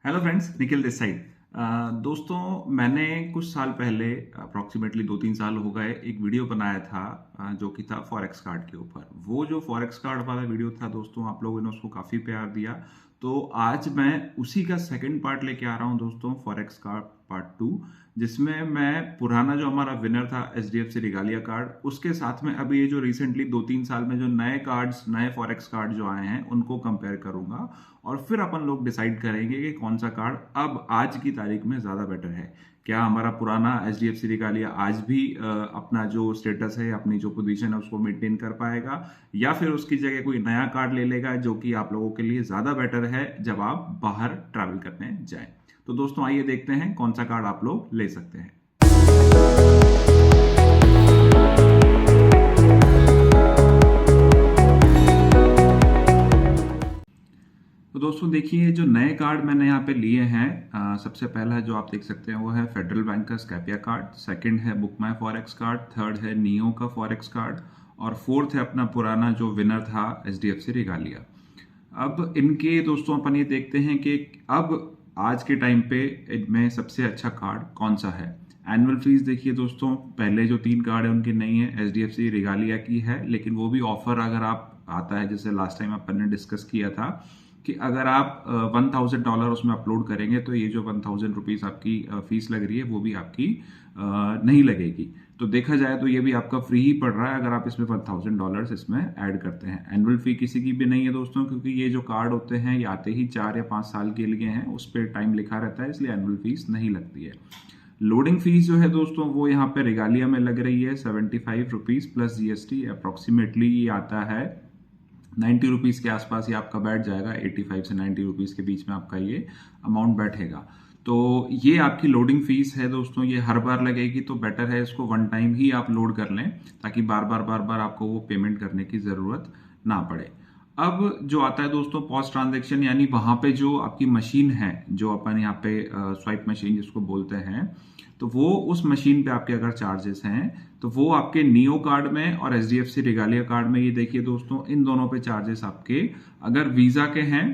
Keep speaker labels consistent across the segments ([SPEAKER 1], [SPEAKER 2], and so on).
[SPEAKER 1] Hello friends, Nikhil this side. दोस्तों, मैंने कुछ साल पहले अप्रॉक्सीमेटली 2-3 साल हो गए एक वीडियो बनाया था जो कि था फॉरेक्स कार्ड के ऊपर। वो जो फॉरेक्स कार्ड वाला वीडियो था दोस्तों, आप लोगों ने उसको काफ़ी प्यार दिया। तो आज मैं उसी का सेकंड पार्ट लेके आ रहा हूँ दोस्तों, फॉरेक्स कार्ड पार्ट 2, जिसमें मैं पुराना जो हमारा विनर था HDFC रिगालिया कार्ड, उसके साथ में अभी ये जो रिसेंटली 2-3 साल में जो नए कार्ड्स, नए फॉरेक्स कार्ड जो आए हैं उनको कंपेयर करूंगा। और फिर अपन लोग डिसाइड करेंगे कि कौन सा कार्ड अब आज की तारीख में ज्यादा बेटर है। क्या हमारा पुराना HDFC रिगालिया आज भी अपना जो स्टेटस है, अपनी जो पोजीशन है उसको मेंटेन कर पाएगा, या फिर उसकी जगह कोई नया कार्ड ले लेगा जो कि आप लोगों के लिए ज्यादा बेटर है जब आप बाहर ट्रैवल करने जाएं। तो दोस्तों, आइए देखते हैं कौन सा कार्ड आप लोग ले सकते हैं। तो दोस्तों देखिए, जो नए कार्ड मैंने यहाँ पे लिए हैं, सबसे पहला जो आप देख सकते हैं वो है फेडरल बैंक का स्कैपिया कार्ड, सेकंड है बुक माई फॉरेक्स कार्ड, थर्ड है नियो का फॉरेक्स कार्ड, और फोर्थ है अपना पुराना जो विनर था HDFC रिगालिया। अब इनके दोस्तों अपन ये देखते हैं कि अब आज के टाइम पे इनमें सबसे अच्छा कार्ड कौन सा है। एनुअल फीस देखिए दोस्तों, पहले जो 3 कार्ड है उनकी नहीं है, HDFC रिगालिया की है, लेकिन वो भी ऑफर अगर आप आता है, जैसे लास्ट टाइम अपन ने डिस्कस किया था कि अगर आप $1000 उसमें अपलोड करेंगे तो ये जो 1000 रुपीज आपकी फीस लग रही है वो भी आपकी नहीं लगेगी। तो देखा जाए तो ये भी आपका फ्री ही पड़ रहा है अगर आप इसमें $1000 इसमें ऐड करते हैं। एनुअल फी किसी की भी नहीं है दोस्तों, क्योंकि ये जो कार्ड होते हैं ये आते ही 4 या 5 साल के लिए हैं, उस पर टाइम लिखा रहता है, इसलिए एनुअल फीस नहीं लगती है। लोडिंग फीस जो है दोस्तों वो यहाँ पे रिगालिया में लग रही है 75 रुपीज प्लस GST। अप्रोक्सीमेटली ये आता है 90 रुपीज़ के आसपास, ये आपका बैठ जाएगा। 85 से 90 रुपीज़ के बीच में आपका ये अमाउंट बैठेगा। तो ये आपकी लोडिंग फीस है दोस्तों, ये हर बार लगेगी, तो बेटर है इसको वन टाइम ही आप लोड कर लें, ताकि बार बार आपको वो पेमेंट करने की ज़रूरत ना पड़े। अब जो आता है दोस्तों पॉस्ट ट्रांजेक्शन, यानी वहां पे जो आपकी मशीन है, जो अपन यहाँ पे स्वाइप मशीन जिसको बोलते हैं, तो वो उस मशीन पे आपके अगर चार्जेस हैं तो वो आपके नियो कार्ड में और HDFC रिगालिया कार्ड में, ये देखिए दोस्तों, इन दोनों पे चार्जेस आपके अगर वीजा के हैं,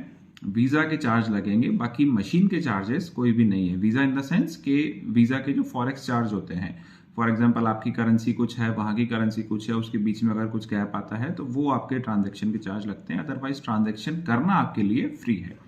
[SPEAKER 1] वीजा के चार्ज लगेंगे, बाकी मशीन के चार्जेस कोई भी नहीं है। वीजा इन द सेंस के वीजा के जो फॉरेक्स चार्ज होते हैं, फॉर एग्जाम्पल आपकी करेंसी कुछ है, वहां की करेंसी कुछ है, उसके बीच में अगर कुछ गैप आता है तो वो आपके ट्रांजेक्शन के चार्ज लगते हैं, अदरवाइज ट्रांजेक्शन करना आपके लिए फ्री है।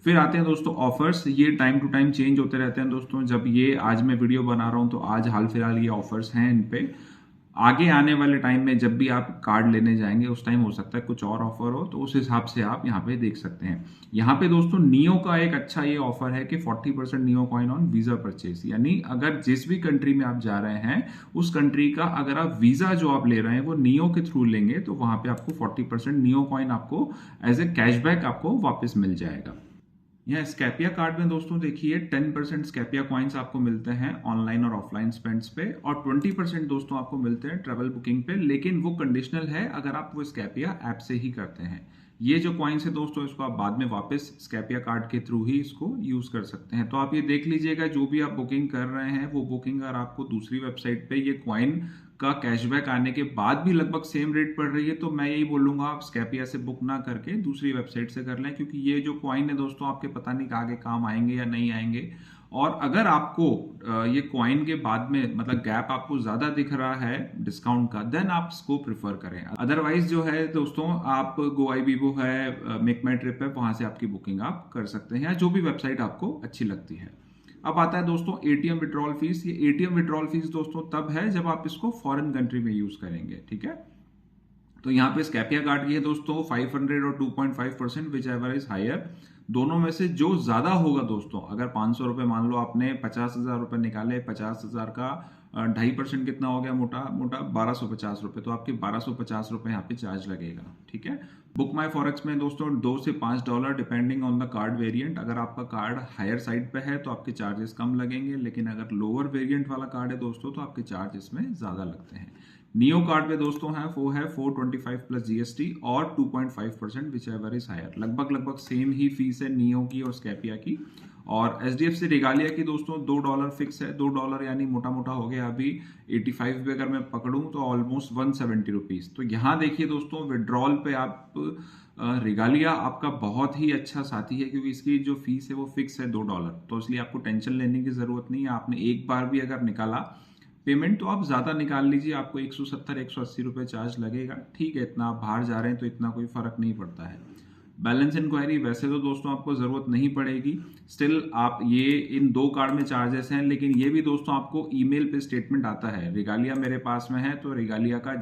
[SPEAKER 1] फिर आते हैं दोस्तों ऑफर्स, ये टाइम टू टाइम चेंज होते रहते हैं दोस्तों। जब ये आज मैं वीडियो बना रहा हूं तो आज हाल फिलहाल ये ऑफर्स हैं इन पे। आगे आने वाले टाइम में जब भी आप कार्ड लेने जाएंगे उस टाइम हो सकता है कुछ और ऑफर हो, तो उस हिसाब से आप यहाँ पे देख सकते हैं। यहाँ पे दोस्तों नियो का एक अच्छा ये ऑफर है कि 40% neo coin on visa purchase, यानी अगर जिस भी कंट्री में आप जा रहे हैं उस कंट्री का अगर आप वीजा जो आप ले रहे हैं वो नियो के थ्रू लेंगे तो वहां पे आपको 40% नियो कॉइन आपको एज ए कैशबैक आपको वापस मिल जाएगा। यहाँ स्कैपिया कार्ड में दोस्तों देखिए 10% स्कैपिया कॉइन्स आपको मिलते हैं ऑनलाइन और ऑफलाइन स्पेंड्स पे, और 20% दोस्तों आपको मिलते हैं ट्रेवल बुकिंग पे, लेकिन वो कंडीशनल है अगर आप वो स्कैपिया ऐप से ही करते हैं। ये जो कॉइन्स है दोस्तों इसको आप बाद में वापस स्कैपिया कार्ड के थ्रू ही इसको यूज कर सकते हैं। तो आप ये देख लीजिएगा, जो भी आप बुकिंग कर रहे हैं वो बुकिंग अगर आपको दूसरी वेबसाइट पे ये कॉइन का कैशबैक आने के बाद भी लगभग सेम रेट पड़ रही है, तो मैं यही बोलूंगा आप स्कैपिया से बुक ना करके दूसरी वेबसाइट से कर लें, क्योंकि ये जो कॉइन है दोस्तों आपके पता नहीं आगे काम आएंगे या नहीं आएंगे। और अगर आपको ये कॉइन के बाद में मतलब गैप आपको ज्यादा दिख रहा है डिस्काउंट का, देन आप इसको प्रिफर करें। अदरवाइज जो है दोस्तों, आप गोआईबीबो है, मेक माई ट्रिप है, वहां से आपकी बुकिंग आप कर सकते हैं, या जो भी वेबसाइट आपको अच्छी लगती है। अब आता है दोस्तों ATM विड्रॉल फीस। ये ATM विड्रॉल फीस दोस्तों तब है जब आप इसको फॉरेन कंट्री में यूज करेंगे, ठीक है। तो यहाँ पे स्कैपिया कार्ड की है दोस्तों 500 और 2.5%, विच एवर इज हायर। दोनों में से जो ज्यादा होगा दोस्तों, अगर 500 रुपए मान लो आपने 50,000 रुपए निकाले, 50,000 का 2.5% कितना हो गया, मोटा मोटा 1250 रुपए, तो आपके 1250 रुपए यहाँ पे चार्ज लगेगा, ठीक है। बुक माई फॉरेक्स में दोस्तों $2 से $5 depending on the card variant. अगर आपका कार्ड हायर साइड पे है तो आपके चार्जेस कम लगेंगे, लेकिन अगर लोअर वेरिएंट वाला कार्ड है दोस्तों तो आपके चार्ज इसमें ज्यादा लगते हैं। नियो कार्ड पे दोस्तों है वो है 425 प्लस GST और 2.5%, विच एवर इज हायर। लगभग सेम ही फीस है नियो की और स्कैपिया की। और HDFC रिगालिया की दोस्तों $2 फिक्स है, $2 यानी मोटा मोटा हो गया अभी 85 पे अगर मैं पकड़ूं तो ऑलमोस्ट 170 रुपीज। तो यहाँ देखिए दोस्तों, विड्रॉल पे आप रिगालिया आपका बहुत ही अच्छा साथी है क्योंकि इसकी जो फीस है वो फिक्स है $2, तो इसलिए आपको टेंशन लेने की ज़रूरत नहीं है। आपने एक बार भी अगर निकाला पेमेंट तो आप ज़्यादा निकाल लीजिए, आपको 170-180 रुपये चार्ज लगेगा, ठीक है, इतना आप बाहर जा रहे हैं तो इतना कोई फ़र्क नहीं पड़ता है। बैलेंस इंक्वायरी वैसे तो दोस्तों आपको ज़रूरत नहीं पड़ेगी, स्टिल आप ये इन 2 कार्ड में चार्जेस हैं, लेकिन ये भी दोस्तों आपको ईमेल पे स्टेटमेंट आता है। रिगालिया मेरे पास में है तो रिगालिया का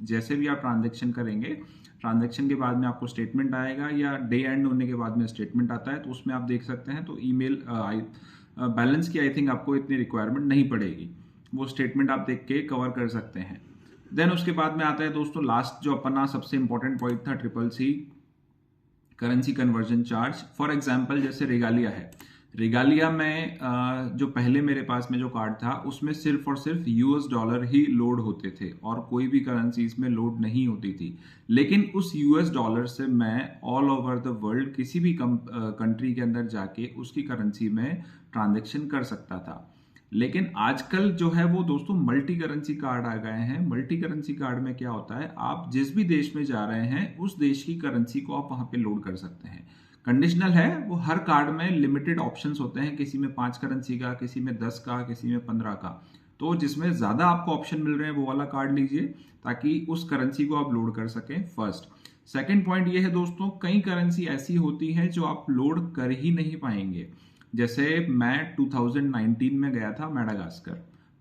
[SPEAKER 1] जैसे भी आप ट्रांजेक्शन करेंगे, ट्रांजेक्शन के बाद में आपको स्टेटमेंट आएगा या डे एंड होने के बाद में स्टेटमेंट आता है, तो उसमें आप देख सकते हैं। तो ईमेल बैलेंस की आई थिंक आपको इतनी रिक्वायरमेंट नहीं पड़ेगी, वो स्टेटमेंट आप देख के कवर कर सकते हैं। देन उसके बाद में आता है दोस्तों लास्ट जो अपना सबसे इंपॉर्टेंट पॉइंट था, CCC currency conversion charge. For example जैसे रिगालिया है, रिगालिया में जो पहले मेरे पास में जो कार्ड था उसमें सिर्फ और सिर्फ $US ही लोड होते थे और कोई भी करेंसी इसमें लोड नहीं होती थी। लेकिन उस $US से मैं ऑल ओवर द वर्ल्ड किसी भी कंट्री के अंदर जाके उसकी करेंसी में ट्रांजेक्शन कर सकता था। लेकिन आजकल जो है वो दोस्तों मल्टी करेंसी कार्ड आ गए हैं। मल्टी करेंसी कार्ड में क्या होता है, आप जिस भी देश में जा रहे हैं उस देश की करेंसी को आप वहां पे लोड कर सकते हैं। कंडीशनल है, वो हर कार्ड में लिमिटेड ऑप्शंस होते हैं, किसी में 5 करेंसी का, किसी में 10 का, किसी में 15 का। तो जिसमें ज्यादा आपको ऑप्शन मिल रहे हैं वो वाला कार्ड लीजिए ताकि उस करेंसी को आप लोड कर सकें। फर्स्ट सेकेंड पॉइंट ये है दोस्तों, कई करेंसी ऐसी होती है जो आप लोड कर ही नहीं पाएंगे। जैसे मैं 2019 में गया था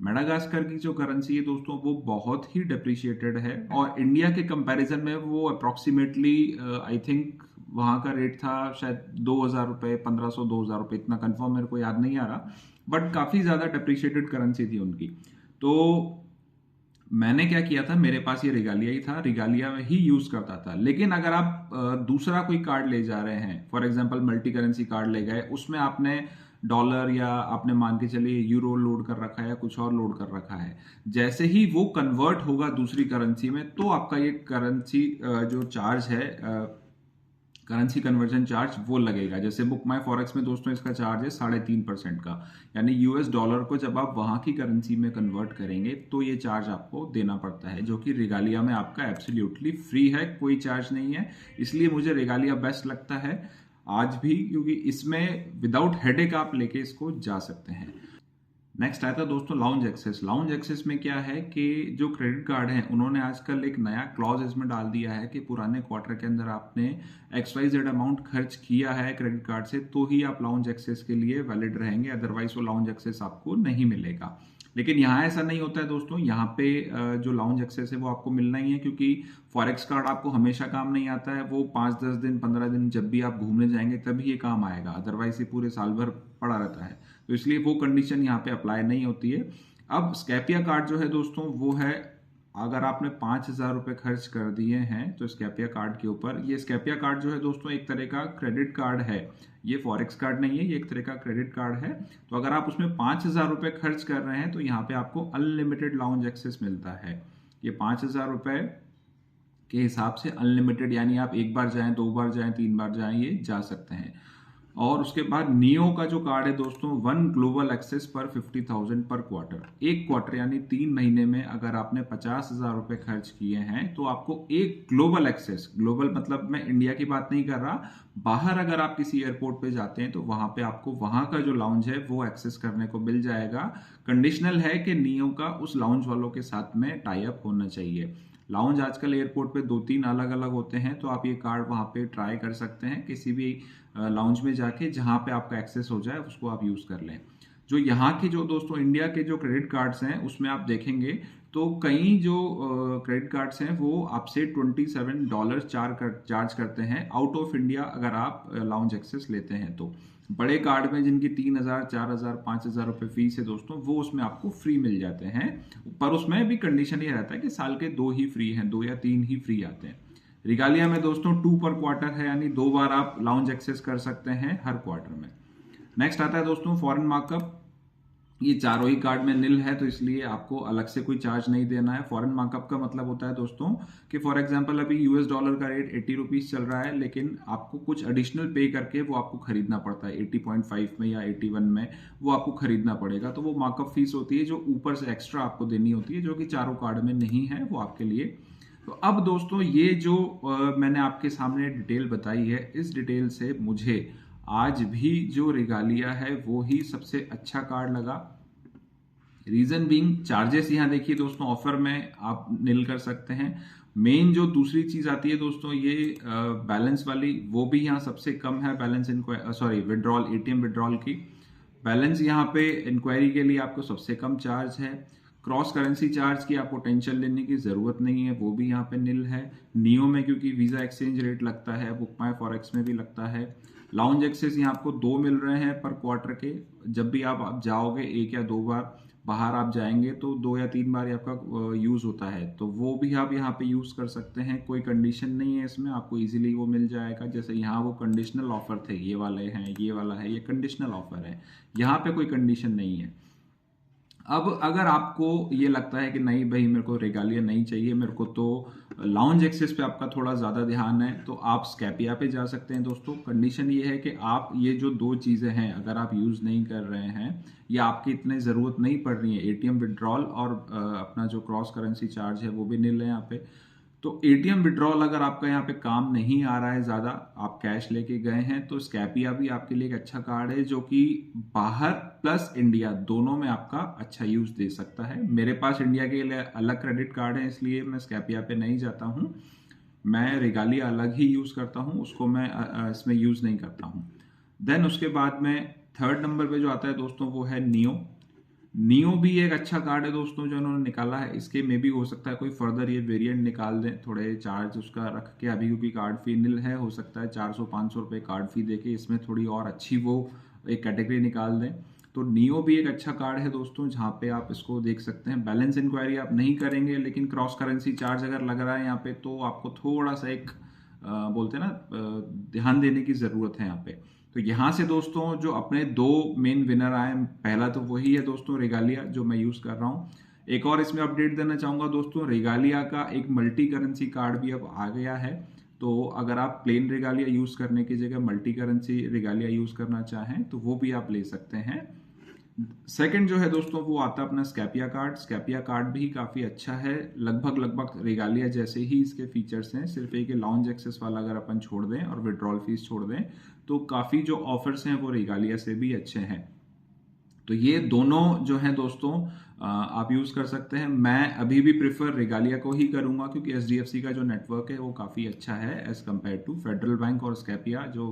[SPEAKER 1] मेडागास्कर की जो करेंसी है दोस्तों वो बहुत ही डेप्रिशिएटेड है और इंडिया के कंपैरिजन में वो अप्रोक्सीमेटली आई थिंक वहाँ का रेट था शायद 2000 रुपये, 1500 2000 रुपये, इतना कंफर्म मेरे को याद नहीं आ रहा, बट काफ़ी ज़्यादा डेप्रिशिएटेड करेंसी थी उनकी। तो मैंने क्या किया था, मेरे पास ये रिगालिया ही था, रिगालिया में ही यूज करता था। लेकिन अगर आप दूसरा कोई कार्ड ले जा रहे हैं, for example multi currency card ले गए, उसमें आपने डॉलर या आपने मान के चलिए यूरो लोड कर रखा है या कुछ और लोड कर रखा है, जैसे ही वो कन्वर्ट होगा दूसरी करेंसी में तो आपका ये करेंसी जो चार्ज है, करेंसी कन्वर्जन चार्ज वो लगेगा। जैसे बुक माई फॉरेक्स में दोस्तों इसका चार्ज है 3.5% का, यानी $US को जब आप वहां की करेंसी में कन्वर्ट करेंगे तो ये चार्ज आपको देना पड़ता है, जो कि रिगालिया में आपका एब्सोल्युटली फ्री है, कोई चार्ज नहीं है। इसलिए मुझे रिगालिया बेस्ट लगता है आज भी, क्योंकि इसमें विदाउट हेडेक आप लेके इसको जा सकते हैं। नेक्स्ट आता है दोस्तों लाउंज एक्सेस। लाउंज एक्सेस में क्या है कि जो क्रेडिट कार्ड हैं उन्होंने आजकल एक नया क्लॉज इसमें डाल दिया है कि पुराने क्वार्टर के अंदर आपने XYZ अमाउंट खर्च किया है क्रेडिट कार्ड से तो ही आप लाउंज एक्सेस के लिए वैलिड रहेंगे, अदरवाइज वो लाउंज एक्सेस आपको नहीं मिलेगा। लेकिन यहाँ ऐसा नहीं होता है दोस्तों, यहाँ पे जो लाउंज एक्सेस है वो आपको मिलना ही है, क्योंकि फॉरेक्स कार्ड आपको हमेशा काम नहीं आता है, वो 5-10 दिन 15 दिन जब भी आप घूमने जाएंगे तभी ये काम आएगा, अदरवाइज ये पूरे साल भर पड़ा रहता है। तो इसलिए वो कंडीशन यहाँ पे अप्लाई नहीं होती है। अब स्कैपिया कार्ड जो है दोस्तों वो है, अगर आपने 5000 रुपये खर्च कर दिए हैं तो स्कैपिया कार्ड के ऊपर, ये स्कैपिया कार्ड जो है दोस्तों एक तरह का क्रेडिट कार्ड है, ये फॉरेक्स कार्ड नहीं है, ये एक तरह का क्रेडिट कार्ड है। तो अगर आप उसमें 5000 रुपये खर्च कर रहे हैं तो यहाँ पे आपको अनलिमिटेड लाउंज एक्सेस मिलता है। ये 5000 रुपये के हिसाब से अनलिमिटेड, यानी आप एक बार जाएं, 2 बार जाएं, 3 बार जाएं, ये जा सकते हैं। और उसके बाद नियो का जो कार्ड है दोस्तों, 1 ग्लोबल एक्सेस पर 50,000 पर क्वार्टर, एक क्वार्टर यानी 3 महीने में अगर आपने 50,000 रुपये खर्च किए हैं तो आपको एक ग्लोबल एक्सेस, ग्लोबल मतलब मैं इंडिया की बात नहीं कर रहा, बाहर अगर आप किसी एयरपोर्ट पे जाते हैं तो वहां पे आपको वहां का जो लाउंज है वो एक्सेस करने को मिल जाएगा। कंडीशनल है कि नियो का उस लाउंज वालों के साथ में टाई अप होना चाहिए। लाउंज आजकल एयरपोर्ट पे 2-3 अलग अलग होते हैं, तो आप ये कार्ड वहाँ पे ट्राई कर सकते हैं, किसी भी लाउंज में जाके जहाँ पे आपका एक्सेस हो जाए उसको आप यूज़ कर लें। जो यहाँ के जो दोस्तों इंडिया के जो क्रेडिट कार्ड्स हैं उसमें आप देखेंगे तो कई जो क्रेडिट कार्ड्स हैं वो आपसे $27 चार्ज करते हैं आउट ऑफ इंडिया, अगर आप लाउंज एक्सेस लेते हैं तो। बड़े कार्ड में जिनकी 3000, 4000, 5000 रुपये फीस है दोस्तों, वो उसमें आपको फ्री मिल जाते हैं, पर उसमें भी कंडीशन ये रहता है कि साल के 2 ही फ्री हैं, 2 या 3 ही फ्री आते हैं। रिगालिया में दोस्तों 2 पर क्वार्टर है, यानी 2 बार आप लाउंज एक्सेस कर सकते हैं हर क्वार्टर में। नेक्स्ट आता है दोस्तों फॉरेन मार्कअप। ये चारों ही कार्ड में निल है तो इसलिए आपको अलग से कोई चार्ज नहीं देना है। फॉरेन मार्कअप का मतलब होता है दोस्तों कि फॉर एग्जांपल अभी $US का रेट 80 रुपीज चल रहा है, लेकिन आपको कुछ एडिशनल पे करके वो आपको खरीदना पड़ता है 80.5 में या 81 में, वो आपको खरीदना पड़ेगा। तो वो मार्कअप फीस होती है जो ऊपर से एक्स्ट्रा आपको देनी होती है, जो कि चारों कार्ड में नहीं है, वो आपके लिए तो अब दोस्तों ये जो मैंने आपके सामने डिटेल बताई है, इस डिटेल से मुझे आज भी जो रेगालिया है वो ही सबसे अच्छा कार्ड लगा। रीजन बीइंग चार्जेस यहाँ देखिए दोस्तों, ऑफर में आप नील कर सकते हैं। मेन जो दूसरी चीज आती है दोस्तों, ये बैलेंस वाली, वो भी यहाँ सबसे कम है। बैलेंस विड्रॉल, एटीएम विड्रॉल की बैलेंस यहाँ पे इंक्वायरी के लिए आपको सबसे कम चार्ज है। क्रॉस करेंसी चार्ज की आपको टेंशन लेने की जरूरत नहीं है, वो भी यहाँ पे निल है। नियो में क्योंकि वीजा एक्सचेंज रेट लगता है, बुक माई फॉरेक्स में भी लगता है। लाउंज एक्सेस यहाँ आपको 2 मिल रहे हैं पर क्वार्टर के। जब भी आप जाओगे 1 या 2 बार बाहर आप जाएंगे तो 2 या 3 बार आपका यूज होता है, तो वो भी आप यहाँ पे यूज कर सकते हैं। कोई कंडीशन नहीं है इसमें, आपको इजीली वो मिल जाएगा। जैसे यहाँ वो कंडीशनल ऑफर थे, ये वाले हैं, ये वाला है, ये कंडीशनल ऑफर है, यहाँ पे कोई कंडीशन नहीं है। अब अगर आपको ये लगता है कि नहीं भाई मेरे को रेगालिया नहीं चाहिए, मेरे को तो लाउंज एक्सेस पे आपका थोड़ा ज़्यादा ध्यान है, तो आप स्कैपिया पे जा सकते हैं दोस्तों। कंडीशन ये है कि आप ये जो 2 चीज़ें हैं अगर आप यूज़ नहीं कर रहे हैं या आपकी इतनी ज़रूरत नहीं पड़ रही है, एटीएम विड्रॉल और अपना जो क्रॉस करेंसी चार्ज है वो भी निल है यहाँ पे, तो एटीएम विड्रॉल अगर आपका यहाँ पे काम नहीं आ रहा है ज़्यादा, आप कैश लेके गए हैं, तो स्कैपिया भी आपके लिए एक अच्छा कार्ड है जो कि बाहर प्लस इंडिया दोनों में आपका अच्छा यूज दे सकता है। मेरे पास इंडिया के लिए अलग क्रेडिट कार्ड है, इसलिए मैं स्कैपिया पे नहीं जाता हूँ। मैं रेगालिया अलग ही यूज करता हूँ, उसको मैं इसमें यूज नहीं करता हूँ। देन उसके बाद में थर्ड नंबर पे जो आता है दोस्तों वो है नियो। नियो भी एक अच्छा कार्ड है दोस्तों जो इन्होंने निकाला है। इसके में भी हो सकता है कोई फर्दर ये वेरिएंट निकाल दें, थोड़े चार्ज उसका रख के। अभी क्योंकि कार्ड फी निल है, हो सकता है 400-500 रुपये कार्ड फी देके इसमें थोड़ी और अच्छी वो एक कैटेगरी निकाल दें। तो नियो भी एक अच्छा कार्ड है दोस्तों, जहाँ पे आप इसको देख सकते हैं। बैलेंस इंक्वायरी आप नहीं करेंगे, लेकिन क्रॉस करेंसी चार्ज अगर लग रहा है यहाँ पे तो आपको थोड़ा सा एक बोलते हैं ना ध्यान देने की जरूरत है यहाँ पे। तो यहाँ से दोस्तों जो अपने 2 मेन विनर आए, पहला तो वही है दोस्तों रेगालिया जो मैं यूज कर रहा हूँ। एक और इसमें अपडेट देना चाहूंगा दोस्तों, रेगालिया का एक मल्टी करेंसी कार्ड भी अब आ गया है। तो अगर आप प्लेन रेगालिया यूज करने की जगह मल्टी करेंसी रेगालिया यूज करना चाहें तो वो भी आप ले सकते हैं। सेकंड जो है दोस्तों वो आता है अपना स्कैपिया कार्ड। स्कैपिया कार्ड भी काफ़ी अच्छा है, लगभग रेगालिया जैसे ही इसके फीचर्स हैं, सिर्फ एक लाउंज एक्सेस वाला अगर अपन छोड़ दें और विड्रॉल फीस छोड़ दें तो काफ़ी जो ऑफर्स हैं वो रेगालिया से भी अच्छे हैं। तो ये दोनों जो हैं दोस्तों आप यूज़ कर सकते हैं। मैं अभी भी प्रेफर रेगालिया को ही करूँगा क्योंकि एचडीएफसी का जो नेटवर्क है वो काफ़ी अच्छा है as compared to Federal Bank और स्कैपिया जो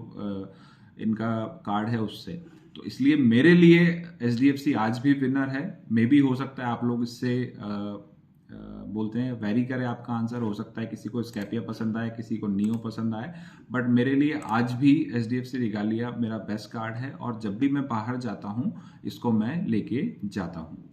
[SPEAKER 1] इनका कार्ड है उससे। तो इसलिए मेरे लिए एचडीएफसी आज भी विनर है। मे बी हो सकता है आप लोग इससे बोलते हैं वेरी करे आपका आंसर, हो सकता है किसी को स्कैपिया पसंद आए, किसी को नियो पसंद आए, बट मेरे लिए आज भी एचडीएफसी रेगालिया मेरा बेस्ट कार्ड है और जब भी मैं बाहर जाता हूँ इसको मैं लेके जाता हूँ।